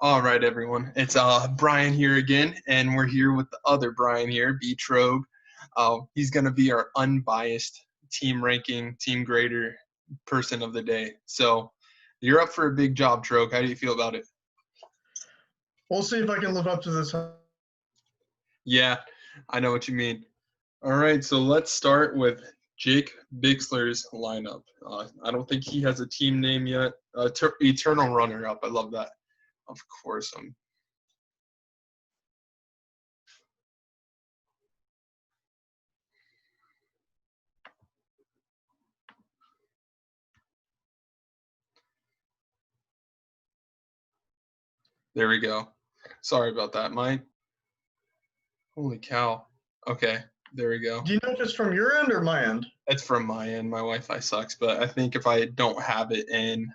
All right, everyone. It's Brian here again, and we're here with the other Brian here, B. Trogue. He's going to be our unbiased team ranking, team grader person of the day. So you're up for a big job, Trogue. How do you feel about it? We'll see if I can live up to this. Yeah, I know what you mean. All right, so let's start with Jake Bixler's lineup. I don't think he has a team name yet. Eternal runner-up. I love that. Of course, There we go. Sorry about that, Mike. Holy cow. Okay, there we go. Do you know if it's from your end or my end? It's from my end. My Wi-Fi sucks, but I think if I don't have it in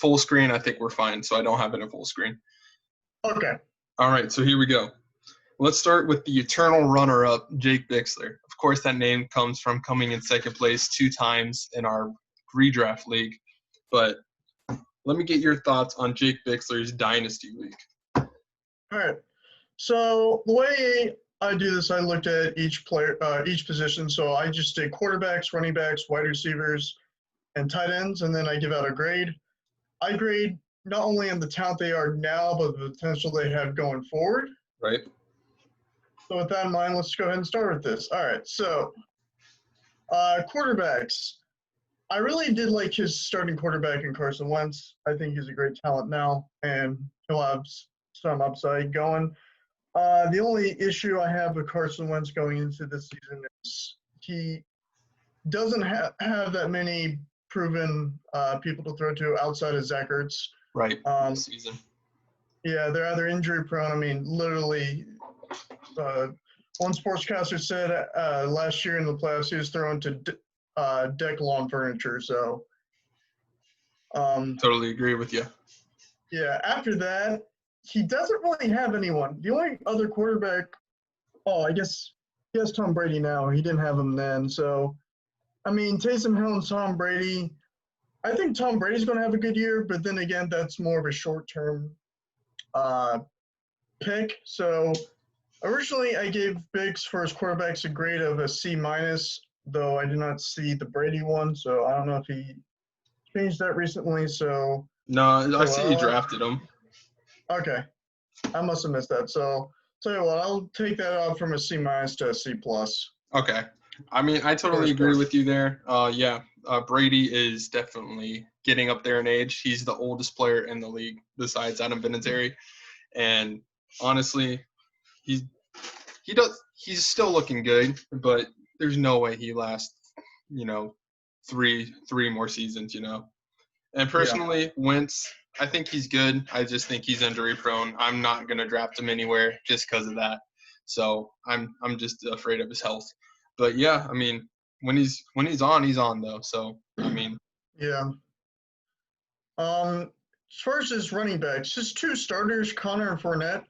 full screen, I think we're fine. So I don't have it in full screen. Okay. All right, so here we go. Let's start with the eternal runner-up, Jake Bixler. Of course, that name comes from coming in second place 2 times in our redraft league. But let me get your thoughts on Jake Bixler's Dynasty League. All right. So the way I do this, I looked at each player, each position. So I just did quarterbacks, running backs, wide receivers, and tight ends, and then I give out a grade. I grade not only on the talent they are now, but the potential they have going forward. Right. So with that in mind, let's go ahead and start with this. All right. So quarterbacks. I really did like his starting quarterback in Carson Wentz. I think he's a great talent now, and he'll have some upside going. The only issue I have with Carson Wentz going into this season is he doesn't have that many proven people to throw to outside of Zach Ertz. Right. This season. Yeah, they're either injury prone. I mean, literally, one sportscaster said last year in the playoffs he was throwing to deck lawn furniture. So, totally agree with you. Yeah. After that, he doesn't really have anyone. The only other quarterback, I guess he has Tom Brady now. He didn't have him then. So, I mean, Taysom Hill and Tom Brady. I think Tom Brady's going to have a good year, but then again, that's more of a short-term pick. So, originally, I gave Biggs for his quarterbacks a grade of a C-, though I did not see the Brady one. So, I don't know if he changed that recently. So, no, I see you drafted him. Okay. I must have missed that. So, tell you what, I'll take that off from a C- to a C+. Okay. I mean, I totally agree with you there. Brady is definitely getting up there in age. He's the oldest player in the league besides Adam Vinatieri. And honestly, he's still looking good, but there's no way he lasts, three more seasons, And personally, Wentz, I think he's good. I just think he's injury prone. I'm not going to draft him anywhere just because of that. So I'm just afraid of his health. But yeah, I mean, when he's on though. So I mean, yeah. As far as his running backs, his 2 starters, Connor and Fournette,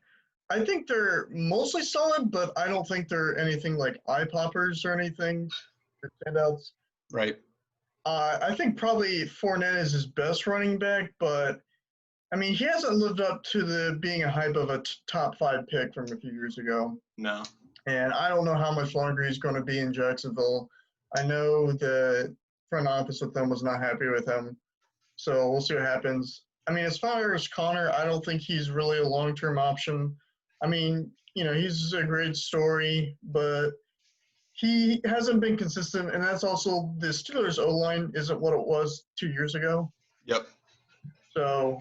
I think they're mostly solid, but I don't think they're anything like eye poppers or anything or standouts. Right. I think probably Fournette is his best running back, but I mean, he hasn't lived up to the being a hype of a top 5 pick from a few years ago. No. And I don't know how much longer he's going to be in Jacksonville. I know the front office with them was not happy with him. So we'll see what happens. I mean, as far as Connor, I don't think he's really a long-term option. I mean, he's a great story, but he hasn't been consistent. And that's also the Steelers' O-line isn't what it was 2 years ago. Yep. So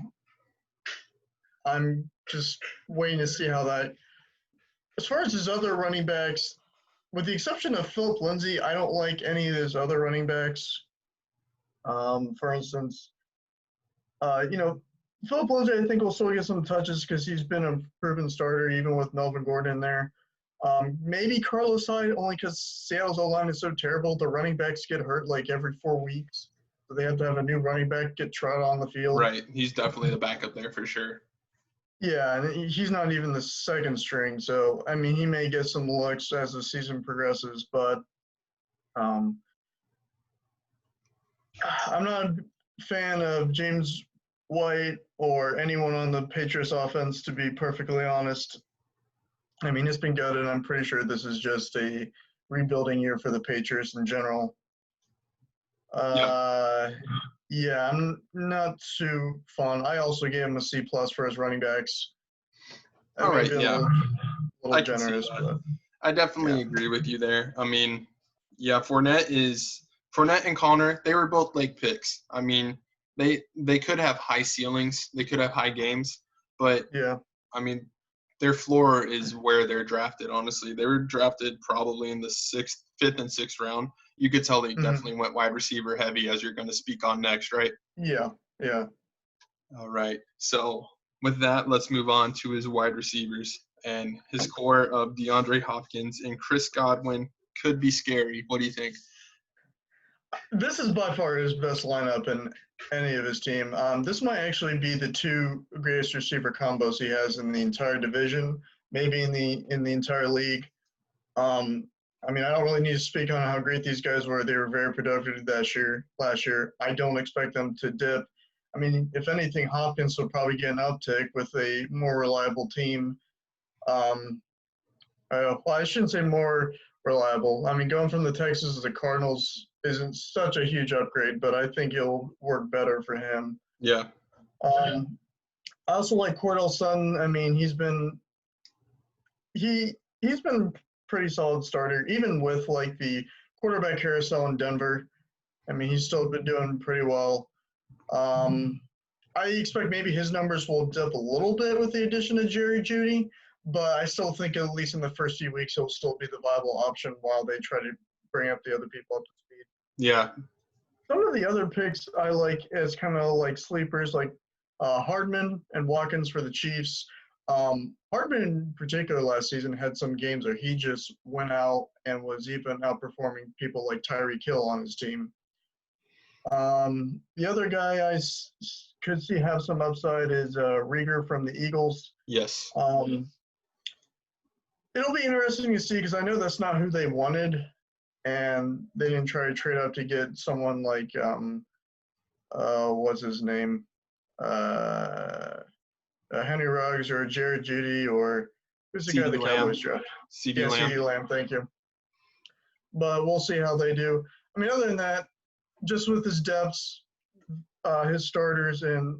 I'm just waiting to see how that. As far as his other running backs, with the exception of Philip Lindsay, I don't like any of his other running backs. For instance, Philip Lindsay, I think, will still get some touches because he's been a proven starter, even with Melvin Gordon there. Maybe Carlos Hyde, only because Seattle's O-line is so terrible. The running backs get hurt like every 4 weeks. So they have to have a new running back get trotted on the field. Right. He's definitely the backup there for sure. Yeah, and he's not even the second string. So, I mean, he may get some looks as the season progresses, but I'm not a fan of James White or anyone on the Patriots offense, to be perfectly honest. I mean, it's been good, and I'm pretty sure this is just a rebuilding year for the Patriots in general. Yeah. Yeah, I'm not too fond. I also gave him a C plus for his running backs. All right. Yeah. A little I can see generous, that. but I definitely yeah. agree with you there. I mean, yeah, Fournette and Connor, they were both late picks. I mean, they could have high ceilings, they could have high games, but Yeah. I mean, their floor is where they're drafted. Honestly, they were drafted probably in the fifth and sixth round. You could tell they Mhm. definitely went wide receiver heavy, as you're going to speak on next, right? Yeah. Yeah. All right. So with that, let's move on to his wide receivers. And his core of DeAndre Hopkins and Chris Godwin could be scary. What do you think? This is by far his best lineup in any of his team. This might actually be the two greatest receiver combos he has in the entire division, maybe in the entire league. I mean, I don't really need to speak on how great these guys were. They were very productive last year. I don't expect them to dip. I mean, if anything, Hopkins will probably get an uptick with a more reliable team. Well, I shouldn't say more reliable. I mean, going from the Texans to the Cardinals isn't such a huge upgrade, but I think it'll work better for him. Yeah. I also like Cordell Sutton. I mean, he's been pretty solid starter, even with like the quarterback carousel in Denver. I mean, he's still been doing pretty well. I expect maybe his numbers will dip a little bit with the addition of Jerry Jeudy, but I still think at least in the first few weeks he'll still be the viable option while they try to bring up the other people up to speed. Yeah. Some of the other picks I like as kind of like sleepers, like Hardman and Watkins for the Chiefs. Hardman in particular last season had some games where he just went out and was even outperforming people like Tyreek Hill on his team. The other guy could see have some upside is Rieger from the Eagles. Yes. It'll be interesting to see because I know that's not who they wanted, and they didn't try to trade up to get someone like what's his name, Henry Ruggs or Jared Jeudy or who's the guy the Cowboys draft? CeeDee Lamb. CeeDee Lamb. Thank you. But we'll see how they do. I mean, other than that, just with his depths, his starters, and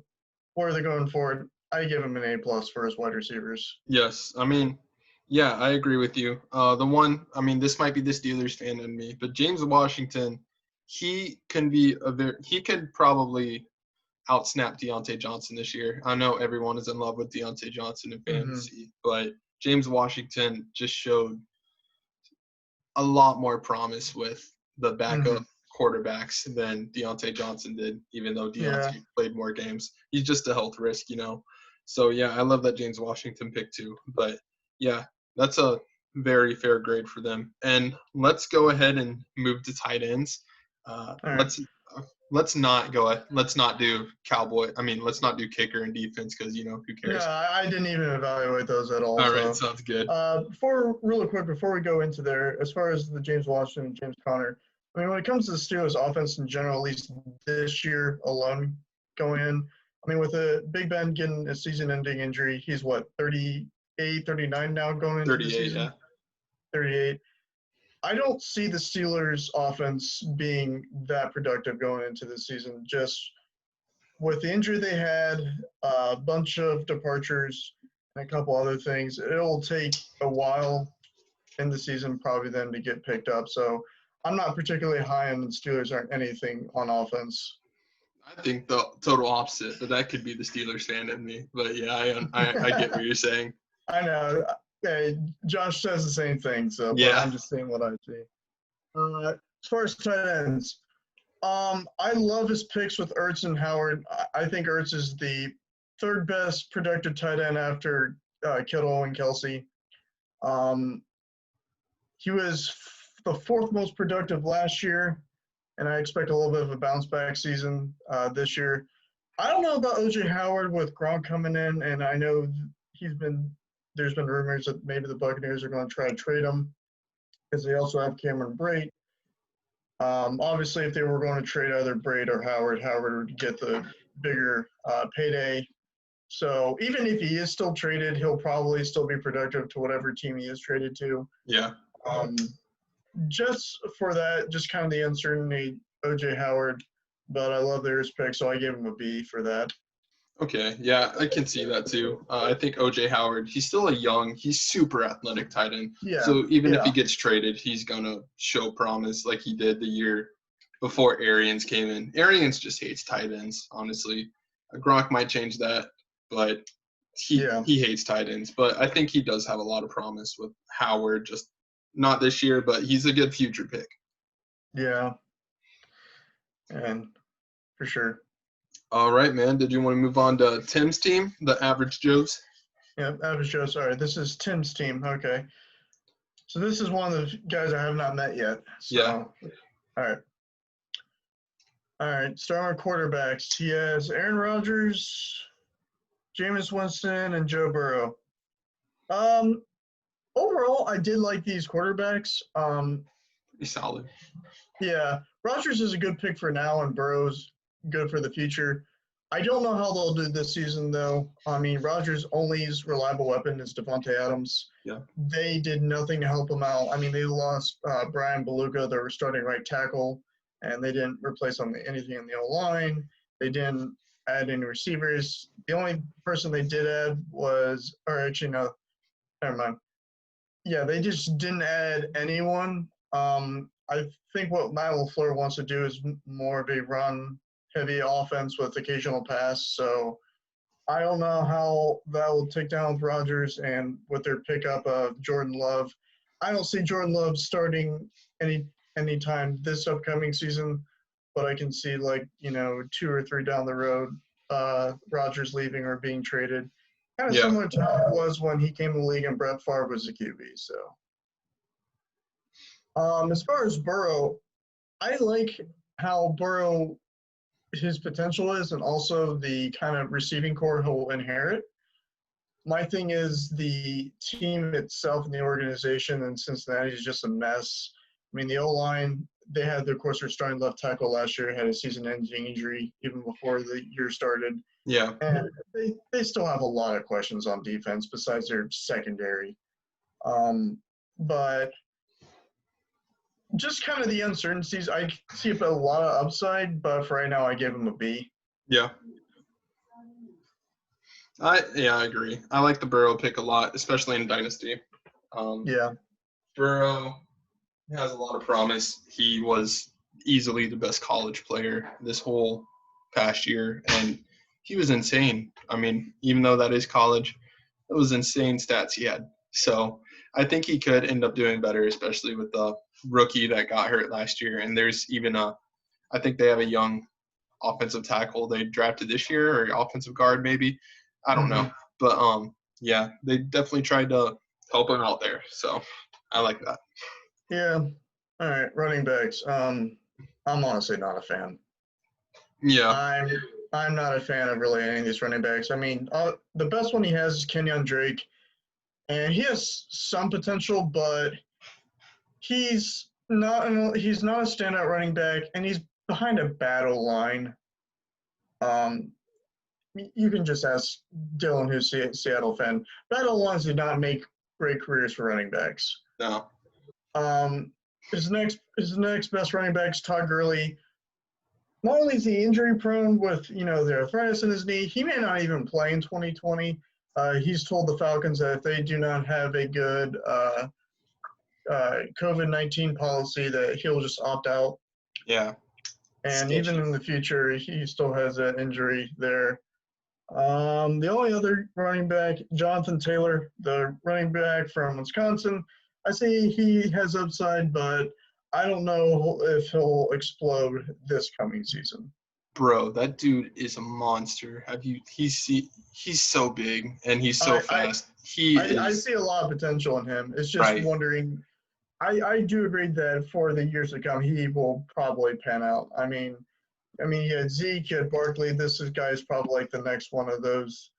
where they're going forward, I give him an A+ for his wide receivers. Yes. I mean, yeah, I agree with you. This might be the Steelers fan in me, but James Washington, he could probably outsnap Deontay Johnson this year. I know everyone is in love with Deontay Johnson in fantasy, but James Washington just showed a lot more promise with the backup quarterbacks than Deontay Johnson did, even though Deontay played more games. He's just a health risk, you know. So, yeah, I love that James Washington pick too. But, yeah, that's a very fair grade for them. And let's go ahead and move to tight ends. Let's not do let's not do kicker and defense because, who cares? Yeah, I didn't even evaluate those at all. All right, sounds good. Before we go into there, as far as the James Washington and James Conner, I mean, when it comes to the Steelers offense in general, at least this year alone going in, I mean, with Big Ben getting a season-ending injury, he's what, 38, 39 now going into the season? Yeah. 38. I don't see the Steelers offense being that productive going into the season. Just with the injury they had, a bunch of departures, and a couple other things, it'll take a while in the season probably then to get picked up. So I'm not particularly high on the Steelers or anything on offense. I think the total opposite, but that could be the Steelers fan in me. But yeah, I get what you're saying. I know. Hey, Josh says the same thing, so yeah. I'm just saying what I see. As far as tight ends, I love his picks with Ertz and Howard. I think Ertz is the third best productive tight end after Kittle and Kelsey. He was the fourth most productive last year, and I expect a little bit of a bounce back season this year. I don't know about O.J. Howard with Gronk coming in, and I know there's been rumors that maybe the Buccaneers are going to try to trade him because they also have Cameron Brate. Obviously, if they were going to trade either Brate or Howard would get the bigger payday. So even if he is still traded, he'll probably still be productive to whatever team he is traded to. Yeah. Just for that, just kind of the uncertainty, OJ Howard, but I love their pick, so I gave him a B for that. Okay, yeah, I can see that too. I think OJ Howard, he's still he's super athletic tight end. Yeah. So even if he yeah. gets traded, he's gonna show promise like he did the year before Arians came in. Arians just hates tight ends, honestly. Gronk might change that, but he hates tight ends. But I think he does have a lot of promise with Howard, just not this year, but he's a good future pick. Yeah. And for sure. All right, man. Did you want to move on to Tim's team, the Average Joes? Yeah, Average Joe. Sorry, this is Tim's team. Okay. So this is one of the guys I have not met yet. So, yeah. All right. Starting quarterbacks. He has Aaron Rodgers, Jameis Winston, and Joe Burrow. Overall, I did like these quarterbacks. Pretty solid. Yeah, Rodgers is a good pick for now, and Burrow's good for the future. I don't know how they'll do this season, though. I mean, Rodgers' only reliable weapon is Devontae Adams. Yeah. They did nothing to help him out. I mean, they lost Brian Beluga, their starting right tackle, and they didn't replace anything in the O-line. They didn't add any receivers. The only person they did add was – or actually, no, never mind. Yeah, they just didn't add anyone. I think what Matt LaFleur wants to do is more of a run-heavy offense with occasional pass. So I don't know how that will take down with Rodgers and with their pickup of Jordan Love. I don't see Jordan Love starting anytime this upcoming season, but I can see 2 or 3 down the road, Rodgers leaving or being traded. Kind of similar to how it was when he came to the league and Brett Favre was the QB. So, as far as Burrow, I like how Burrow, his potential is, and also the kind of receiving core he'll inherit. My thing is the team itself and the organization in Cincinnati is just a mess. I mean, the O-line, they had, of course, their starting left tackle last year, had a season-ending injury even before the year started. Yeah. And they still have a lot of questions on defense besides their secondary. But just kind of the uncertainties, I see a lot of upside, but for right now, I give them a B. Yeah. I agree. I like the Burrow pick a lot, especially in Dynasty. Burrow has a lot of promise. He was easily the best college player this whole past year, and he was insane. I mean, even though that is college, it was insane stats he had. So I think he could end up doing better, especially with the rookie that got hurt last year. And there's even I think they have a young offensive tackle they drafted this year, or offensive guard maybe. I don't know. But, yeah, they definitely tried to help him out there. So I like that. Yeah. All right, running backs. I'm honestly not a fan. Yeah. I'm not a fan of really any of these running backs. I mean, the best one he has is Kenyon Drake, and he has some potential, but he's not a standout running back, and he's behind a battle line. You can just ask Dylan, who's a Seattle fan. Battle lines did not make great careers for running backs. No. His next best running back is Todd Gurley. Not only is he injury prone with the arthritis in his knee, he may not even play in 2020. He's told the Falcons that if they do not have a good COVID-19 policy, that he'll just opt out. Yeah. And even in the future, he still has that injury there. The only other running back, Jonathan Taylor, the running back from Wisconsin, I see he has upside, but I don't know if he'll explode this coming season. Bro, that dude is a monster. He's so big and he's so fast. I see a lot of potential in him. It's just wondering. I do agree that for the years to come, he will probably pan out. I mean, you had Zeke, you had Barkley. This guy is probably like the next one of those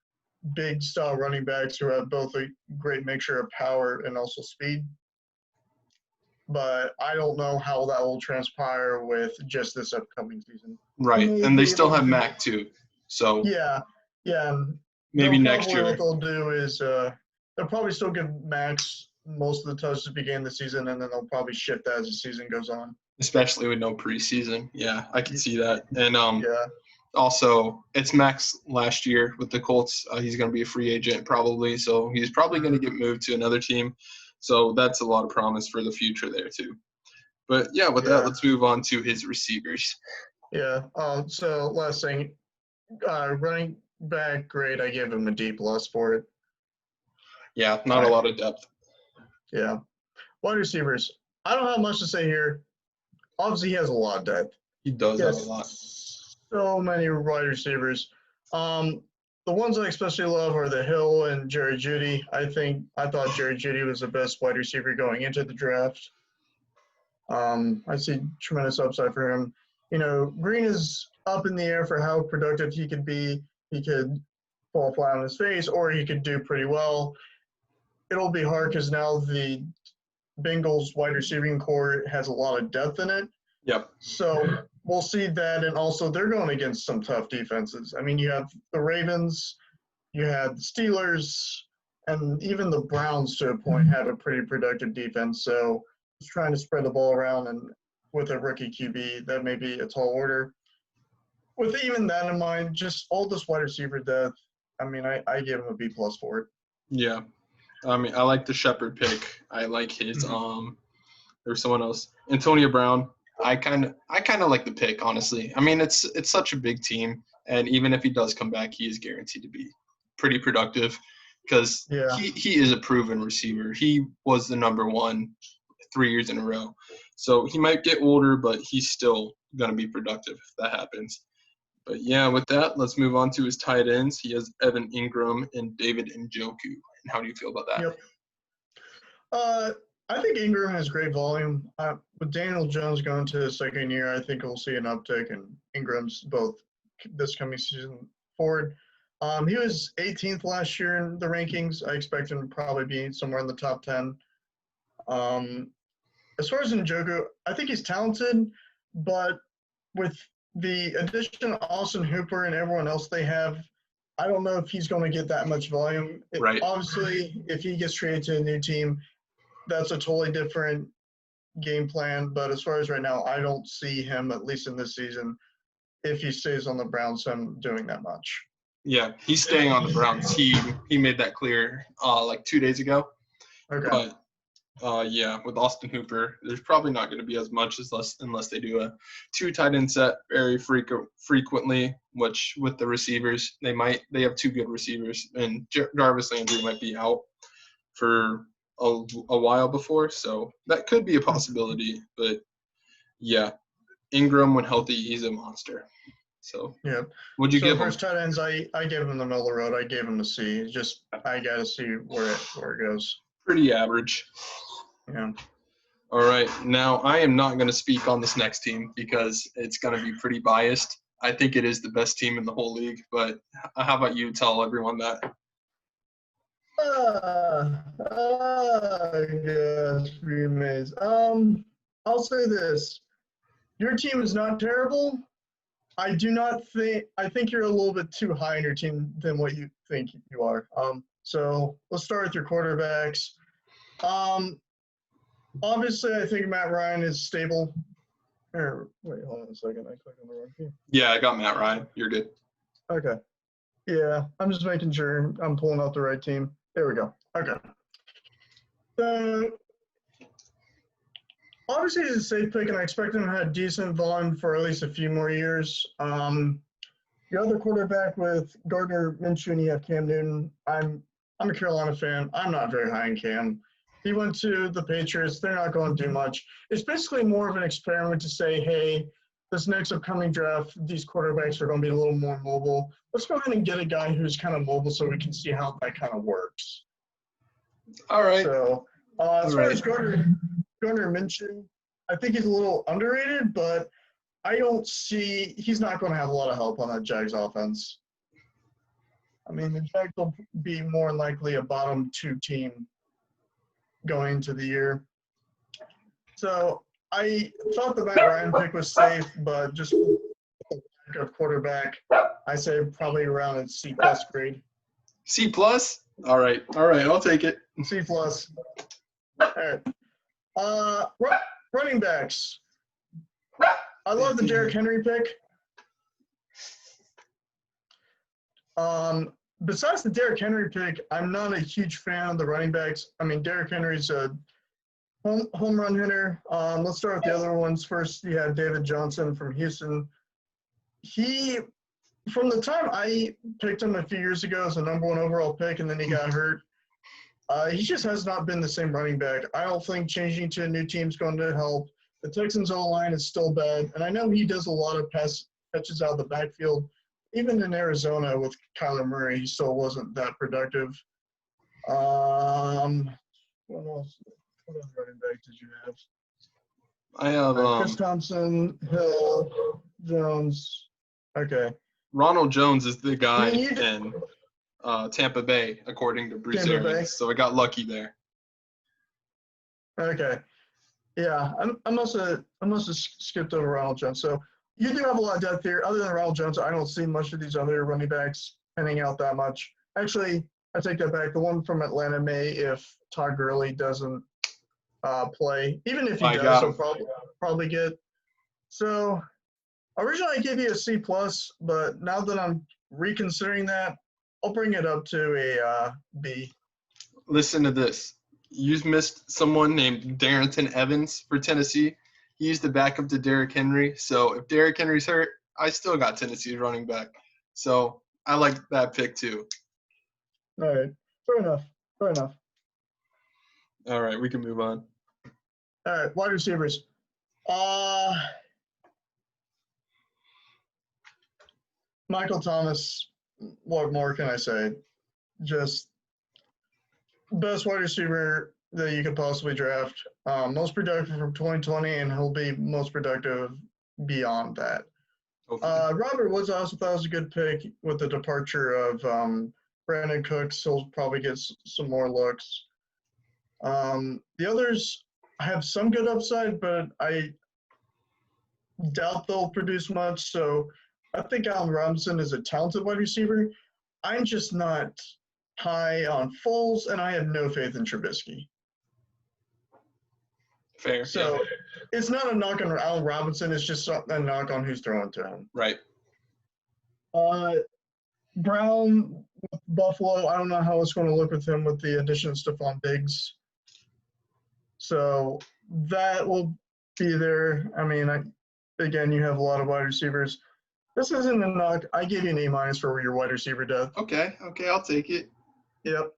big style running backs who have both a great mixture of power and also speed. But I don't know how that will transpire with just this upcoming season. Right, and they still have Mac too. So Yeah, yeah. And maybe next what year, they'll do is they'll probably still give Max most of the touches to begin the season, and then they'll probably shift that as the season goes on. especially with no preseason. Yeah, I can see that. And Yeah, also, it's Max last year with the Colts. He's going to be a free agent probably, so he's probably going to get moved to another team. So that's a lot of promise for the future there too. But yeah, with that, let's move on to his receivers. Yeah. So last thing, running back grade, I gave him a D+ for it. Yeah, not a lot of depth. Yeah. Wide receivers, I don't have much to say here. Obviously, he has a lot of depth. He does have a lot. So many wide receivers. The ones I especially love are the Hill and Jerry Jeudy. I thought Jerry Jeudy was the best wide receiver going into the draft. I see tremendous upside for him. You know, Green is up in the air for how productive he could be. He could fall flat on his face, or he could do pretty well. It'll be hard because now the Bengals wide receiving core has a lot of depth in it. Yep. So we'll see that. And also, they're going against some tough defenses. I mean, you have the Ravens, you had the Steelers, and even the Browns to a point have a pretty productive defense. So just trying to spread the ball around, and with a rookie QB, that may be a tall order. With even that in mind, just all this wide receiver depth, I mean, I give him a B+ for it. Yeah. I mean, I like the Shepard pick. I like his there's someone else. Antonio Brown. I kind of like the pick, honestly. I mean, it's such a big team, and even if he does come back, he is guaranteed to be pretty productive because he is a proven receiver. He was the number one 3 years in a row. So he might get older, but he's still going to be productive if that happens. But yeah, with that, let's move on to his tight ends. He has Evan Ingram and David Njoku. And how do you feel about that? Yep. I think Ingram has great volume. With Daniel Jones going to his second year, I think we'll see an uptick in Ingram's both this coming season forward. He was 18th last year in the rankings. I expect him to probably be somewhere in the top 10. As far as Njoku, I think he's talented, but with the addition of Austin Hooper and everyone else they have, I don't know if he's going to get that much volume. Right. Obviously, if he gets traded to a new team, that's a totally different game plan. But as far as right now, I don't see him, at least in this season, if he stays on the Browns, him doing that much. Yeah, he's staying on the Browns. He made that clear like 2 days ago. Okay. But yeah, with Austin Hooper, there's probably not going to be as much unless they do a 2 tight end set very frequently. Which with the receivers, they have 2 good receivers, and Jarvis Landry might be out for a while before, so that could be a possibility. But yeah, Ingram when healthy, he's a monster. So yeah, would you give him? First tight ends, I gave him the middle of the road. I gave him a C. Just I got to see where it goes. Pretty average. Yeah. All right, now I am not going to speak on this next team because it's going to be pretty biased. I think it is the best team in the whole league, but how about you tell everyone that? Yes, remakes. I'll say this: your team is not terrible. I think you're a little bit too high in your team than what you think you are. So let's start with your quarterbacks. Obviously, I think Matt Ryan is stable. Wait, hold on a second. I clicked on the wrong team. Yeah, I got Matt Ryan. You're good. Okay. Yeah, I'm just making sure I'm pulling out the right team. There we go. Okay. So, obviously, he's a safe pick, and I expect him to have decent volume for at least a few more years. Your other quarterback with Gardner Minshew, and you have Cam Newton. I'm a Carolina fan. I'm not very high in Cam. He went to the Patriots. They're not going to do much. It's basically more of an experiment to say, hey, this next upcoming draft, these quarterbacks are going to be a little more mobile. Let's go ahead and get a guy who's kind of mobile so we can see how that kind of works. All right. So as far as Gardner Minshew, I think he's a little underrated, but I don't see – he's not going to have a lot of help on that Jags offense. I mean, the Jags will be more likely a bottom 2 team going into the year. So I thought the Matt Ryan pick was safe, but just backup quarterback. I say probably around a C+ grade. C+? All right. I'll take it. C+. All right. Running backs. I love the Derrick Henry pick. Besides the Derrick Henry pick, I'm not a huge fan of the running backs. I mean, Derrick Henry's a home run hitter. Let's start with the other ones first. You had David Johnson from Houston. From the time I picked him a few years ago as a number 1 overall pick, and then he got hurt, he just has not been the same running back. I don't think changing to a new team is going to help. The Texans' O-line is still bad, and I know he does a lot of catches out of the backfield. Even in Arizona with Kyler Murray, he still wasn't that productive. What else? What other running back did you have? I have Chris Thompson, Hill, Jones. Okay. Ronald Jones is the guy in Tampa Bay, according to Bruce Arians. So I got lucky there. Okay. Yeah, I must have skipped over Ronald Jones. So you do have a lot of depth here. Other than Ronald Jones, I don't see much of these other running backs panning out that much. Actually, I take that back. The one from Atlanta may, if Todd Gurley doesn't play. Even if he does, he'll probably get. So originally I gave you a C+, but now that I'm reconsidering that, I'll bring it up to a B. Listen to this. You missed someone named Darrington Evans for Tennessee. He's the backup to Derrick Henry. So if Derrick Henry's hurt, I still got Tennessee's running back. So I like that pick too. All right. Fair enough. All right, we can move on. All right, wide receivers. Michael Thomas, what more can I say? Just best wide receiver that you could possibly draft. Most productive from 2020, and he'll be most productive beyond that. Robert Woods, I also thought was a good pick with the departure of Brandon Cooks. He'll probably get some more looks. The others have some good upside, but I doubt they'll produce much. So I think Allen Robinson is a talented wide receiver. I'm just not high on Foles, and I have no faith in Trubisky. Fair. So it's not a knock on Allen Robinson. It's just a knock on who's throwing to him. Right. Brown with Buffalo, I don't know how it's going to look with him with the addition of Stephon Diggs. So that will be there. I mean, again, you have a lot of wide receivers. This isn't a knock. I give you an A- for your wide receiver depth. Okay, I'll take it. Yep.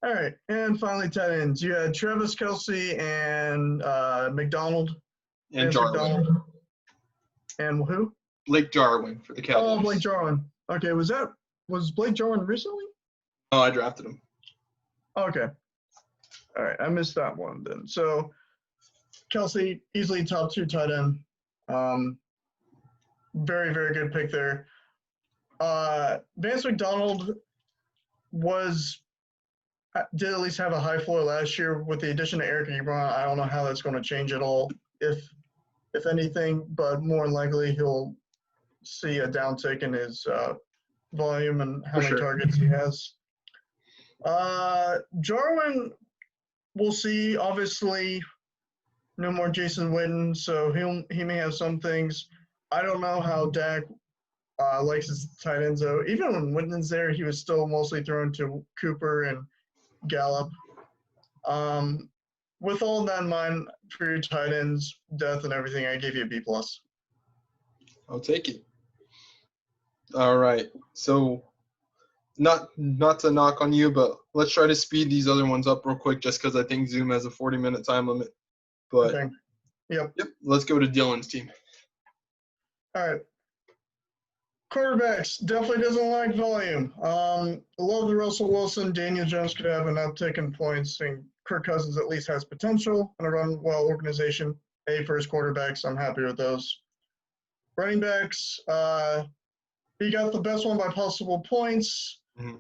All right, and finally tight ends. You had Travis Kelce and McDonald. And Jarwin. McDonald. And who? Blake Jarwin for the Cowboys. Oh, Blake Jarwin. Okay, was Blake Jarwin recently? Oh, I drafted him. Okay. All right, I missed that one then. So Kelce, easily top 2 tight end. Very, very good pick there. Vance McDonald did at least have a high floor last year. With the addition of Eric Ebron, I don't know how that's going to change at all, if anything, but more than likely he'll see a downtick in his volume and how many targets he has. Jarwin, we'll see. Obviously, no more Jason Witten, so he may have some things. I don't know how Dak likes his tight ends, though. Even when Witten's there, he was still mostly thrown to Cooper and Gallup. With all that in mind, for your tight ends, depth and everything, I gave you a B+. I'll take it. All right. So not to knock on you, but let's try to speed these other ones up real quick just because I think Zoom has a 40-minute time limit. But okay. Yep. Let's go to Dylan's team. All right. Quarterbacks definitely doesn't like volume. I love the Russell Wilson. Daniel Jones could have an uptick in points, and Kirk Cousins at least has potential in a run-well organization. A for his quarterbacks. I'm happy with those. Running backs, he got the best one by possible points. Mm-hmm.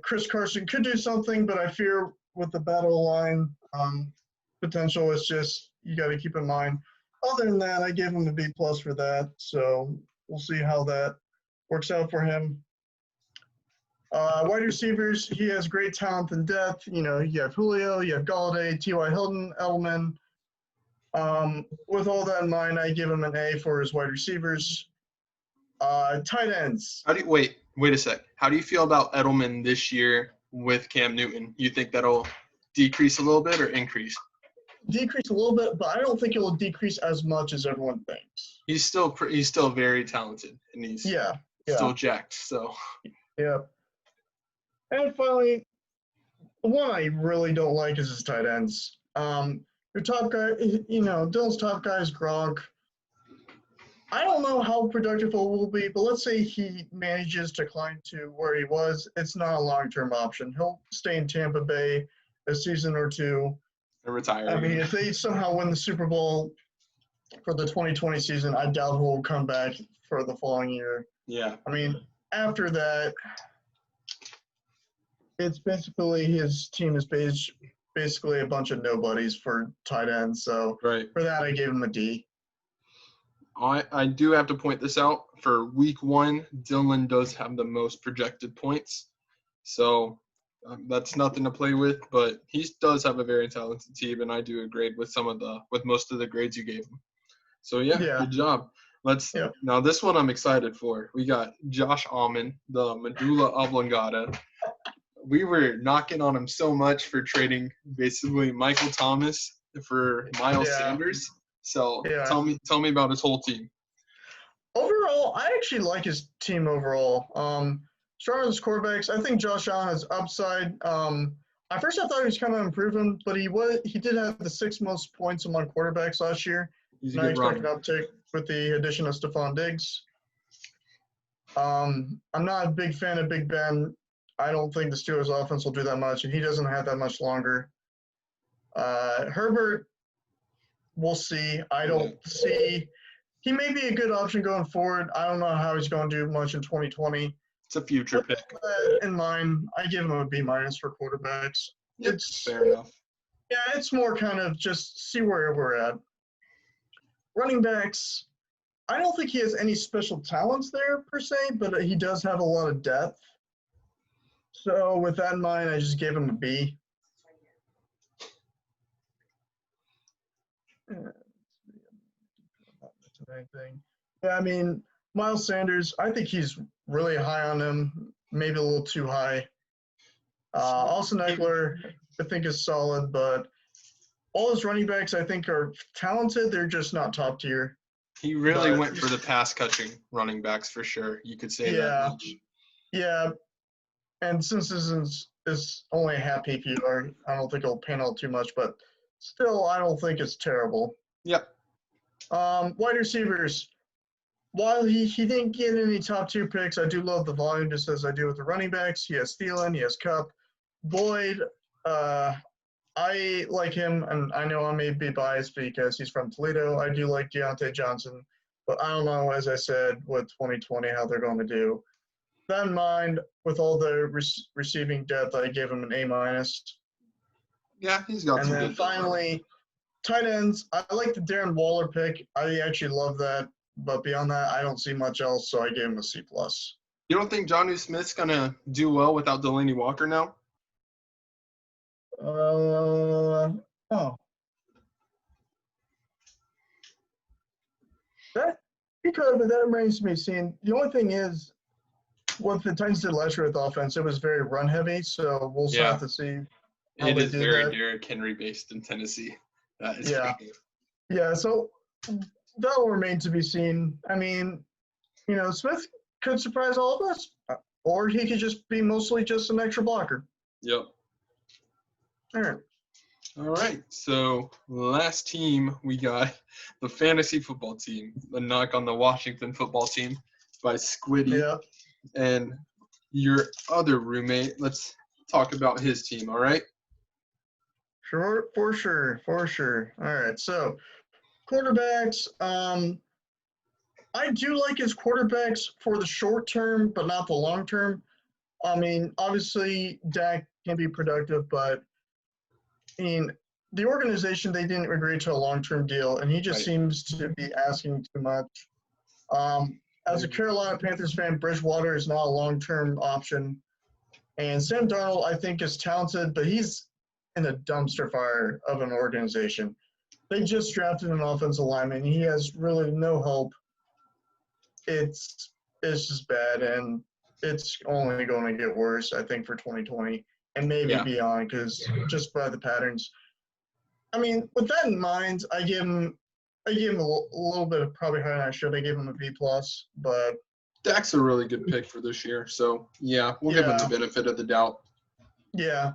Chris Carson could do something, but I fear with the battle line potential, it's just you got to keep in mind. other than that, I gave him a B+ for that. So we'll see how that works out for him. Wide receivers, he has great talent and depth. You have Julio, you have Galladay, T.Y. Hilton, Edelman. With all that in mind, I give him an A for his wide receivers. Tight ends. Wait a sec. How do you feel about Edelman this year with Cam Newton? You think that'll decrease a little bit or increase? Decrease a little bit, but I don't think it will decrease as much as everyone thinks. He's still very talented, and he's still jacked. So yeah. And finally, the one I really don't like is his tight ends. Your top guy, Dylan's top guy is Gronk. I don't know how productive it will be, but let's say he manages to climb to where he was. It's not a long-term option. He'll stay in Tampa Bay a season or two. And retire. I mean, if they somehow win the Super Bowl for the 2020 season, I doubt he'll come back for the following year. Yeah. I mean, after that, it's basically his team is basically a bunch of nobodies for tight ends. So right. For that, I gave him a D. I do have to point this out. For week 1, Dylan does have the most projected points. So that's nothing to play with, but he does have a very talented team, and I do agree with most of the grades you gave him. So yeah. Good job. Now this one I'm excited for. We got Josh Almond, the medulla oblongata. We were knocking on him so much for trading basically Michael Thomas for Miles Sanders. So tell me about his whole team. Overall, I actually like his team overall. Starting with his quarterbacks, I think Josh Allen has upside. At first, I thought he was kind of improving, but he did have the 6th most points among quarterbacks last year. He's and I expect an uptick with the addition of Stephon Diggs. I'm not a big fan of Big Ben. I don't think the Steelers' offense will do that much, and he doesn't have that much longer. Herbert, we'll see. I don't see – he may be a good option going forward. I don't know how he's going to do much in 2020. It's a future pick. In mind, I give him a B- for quarterbacks. It's fair enough. Yeah, it's more kind of just see where we're at. Running backs, I don't think he has any special talents there per se, but he does have a lot of depth. So with that in mind, I just gave him a B. Yeah, I mean, Miles Sanders, I think he's really high on him, maybe a little too high. Austin Eckler, I think is solid, but all his running backs, I think, are talented. They're just not top tier. He really went for the pass-catching running backs for sure. You could say that much. Yeah, and since this is only a half PPR, I don't think it'll pan out too much, but still, I don't think it's terrible. Yep. Wide receivers. While he didn't get any top 2 picks, I do love the volume just as I do with the running backs. He has Thielen, he has Kupp. Boyd, I like him, and I know I may be biased because he's from Toledo. I do like Deontay Johnson, but I don't know, as I said, with 2020 how they're going to do. That in mind, with all the receiving depth, I gave him an A-. Yeah, he's got some good. And then finally, tight ends. I like the Darren Waller pick. I actually love that. But beyond that, I don't see much else, so I gave him a C+. You don't think Jonnu Smith's going to do well without Delaney Walker now? That because that remains to be seen. The only thing is, what the Titans did last year with offense, it was very run heavy, so we'll have to see how it they is do very that. Derrick Henry based in Tennessee. That is Yeah, so that will remain to be seen. I mean, Smith could surprise all of us, or he could just be mostly just an extra blocker. Yep. All right. So last team, we got the fantasy football team, the knock on the Washington football team by Squiddy. Yeah. And your other roommate, let's talk about his team, all right? Sure, for sure. All right, so quarterbacks. I do like his quarterbacks for the short term, but not the long term. I mean, obviously, Dak can be productive, but I mean, the organization, they didn't agree to a long-term deal, and he just Right. seems to be asking too much. As a Carolina Panthers fan, Bridgewater is not a long-term option. And Sam Darnold, I think, is talented, but he's in a dumpster fire of an organization. They just drafted an offensive lineman. He has really no hope. It's just bad, and it's only going to get worse, I think, for 2020 and maybe Yeah. beyond, because just by the patterns. I mean, with that in mind, I gave him a little bit of probably higher than I should. I gave him a B+, but Dak's a really good pick for this year. So, yeah, we'll give him the Yeah. benefit of the doubt. yeah.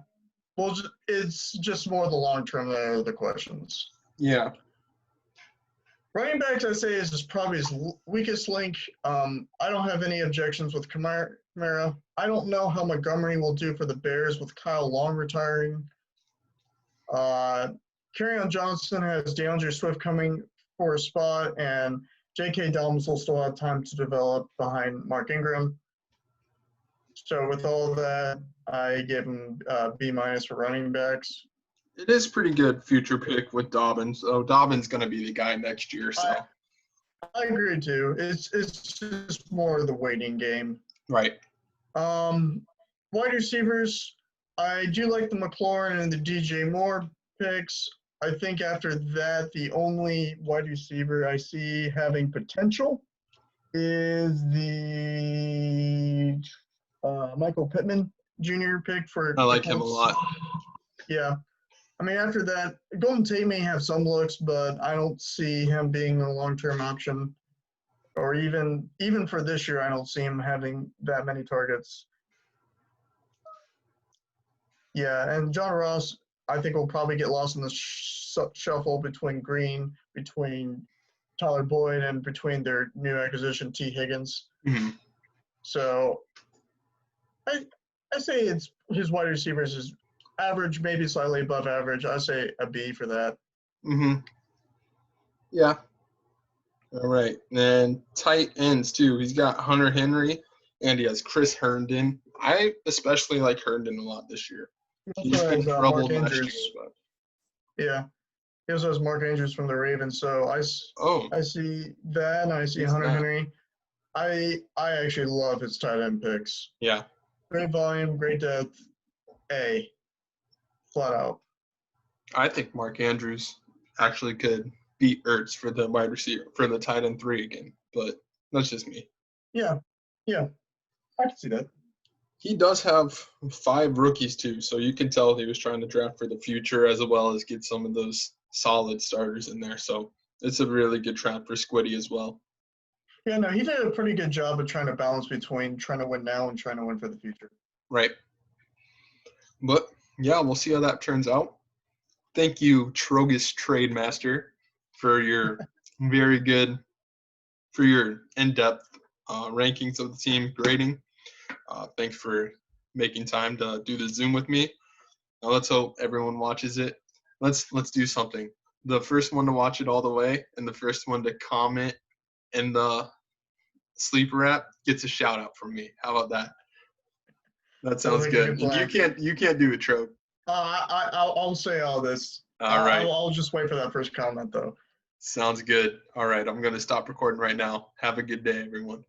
Well, it's just more the long term that are the questions. Yeah. Running backs, I say, is probably his weakest link. I don't have any objections with Kamara. I don't know how Montgomery will do for the Bears with Kyle Long retiring. Kerryon Johnson has DeAndre Swift coming for a spot, and J.K. Dobbins will still have time to develop behind Mark Ingram. So with all that, I give him B- for running backs. It is pretty good future pick with Dobbins. So Dobbins going to be the guy next year. So I agree too. It's just more of the waiting game. right. Wide receivers, I do like the McLaurin and the DJ Moore picks. I think after that, the only wide receiver I see having potential is the Michael Pittman Jr. pick for. I like him a lot. Yeah. I mean, after that, Golden Tate may have some looks, but I don't see him being a long-term option. Or even for this year, I don't see him having that many targets. Yeah, and John Ross, I think will probably get lost in the shuffle between Green, between Tyler Boyd, and between their new acquisition, T. Higgins. Mm-hmm. So I say it's his wide receivers is average, maybe slightly above average. I say a B for that. Mm-hmm. Yeah. All right. And tight ends, too. He's got Hunter Henry, and he has Chris Herndon. I especially like Herndon a lot this year. He's been troubled last year. But... Yeah. He also has Mark Andrews from the Ravens. So I see that, and I see Hunter Henry. I actually love his tight end picks. Yeah. Great volume, great depth. A. Flat out. I think Mark Andrews actually could beat Ertz for the wide receiver, for the tight end 3 again. But that's just me. Yeah. I can see that. He does have 5 rookies, too. So you can tell he was trying to draft for the future as well as get some of those solid starters in there. So it's a really good trap for Squiddy as well. Yeah, no, he did a pretty good job of trying to balance between trying to win now and trying to win for the future. Right. But, yeah, we'll see how that turns out. Thank you, Trogus Trade Master, for your very good, for your in-depth rankings of the team grading. Thanks for making time to do the Zoom with me. Now let's hope everyone watches it. Let's do something. The first one to watch it all the way and the first one to comment in the Sleeper app gets a shout out from me. How about that? That sounds good. You can't do it, Trogue. I'll say all this. All right. I'll just wait for that first comment though. Sounds good. All right. I'm going to stop recording right now. Have a good day, everyone.